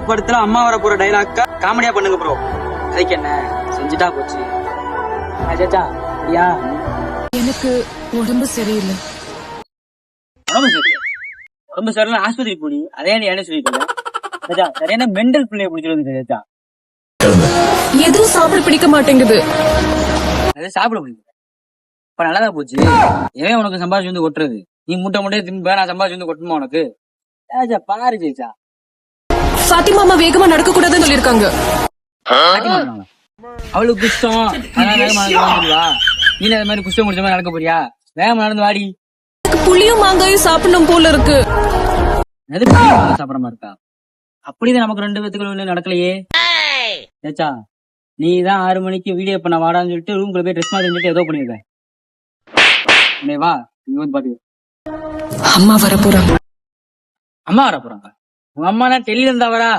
படத்துல அம்மா வர போற டைலாக்க காமெடியா பண்ணுங்க ப்ரோ. அதுக்கு என்ன செஞ்சுட்டா போச்சு. அஜாச்சா யா எனக்கு உடம்பு சரியில்லை. உடம்பு சரியில்லை ஆஸ்பத்திரி போடி. அதே நீ என்ன சொல்லிட்டு சரியான மெண்டல் பிள்ளைய பிடிச்சிட்டு எதுவும் சாப்பிட பிடிக்க மாட்டேங்குது. அதை சாப்பிட முடியுது. இப்ப நல்லாதான் போச்சு. ஏன் உனக்கு சம்பாதிச்சு வந்து கொட்டுறது? நீ முட்டை முட்டையை தின்ப, நான் சம்பாதிச்சு வந்து கொட்டுமா உனக்கு? பாரு ஜெயிச்சா ஃபாத்திமா அம்மா வேகமா நடக்க கூடாதுன்னு சொல்லிருக்காங்க. அவளுக்கு குஷ்டம், அதனால வேகமா நடந்துருவா. நீ அது மாதிரி குஷ்டம் முடிச்ச மாதிரி நடக்க போறியா? வேகமா நடந்து வாடி. புளியும் மாங்காயும் சாப்பிடணும் போல இருக்கு. எது சாப்பிட மாதிரி இருக்கா? அப்படிதான் நமக்கு 2 பேத்துக்குள்ள நடக்கலையே. ஏச்சா நீ தான் 6 மணிக்கு வீடியோ பண்ண வாடான்னு சொல்லிட்டு ரூம்குள்ள போய் ட்ரெஸ் மாதிரி சொல்லிட்டு ஏதோ பண்ணிருக்க. வா இங்க வந்து பாத்து. அம்மா வர போறாங்க. அம்மா வர போறாங்க? உங்க அம்மா டெல்லியில இருந்தா வரா?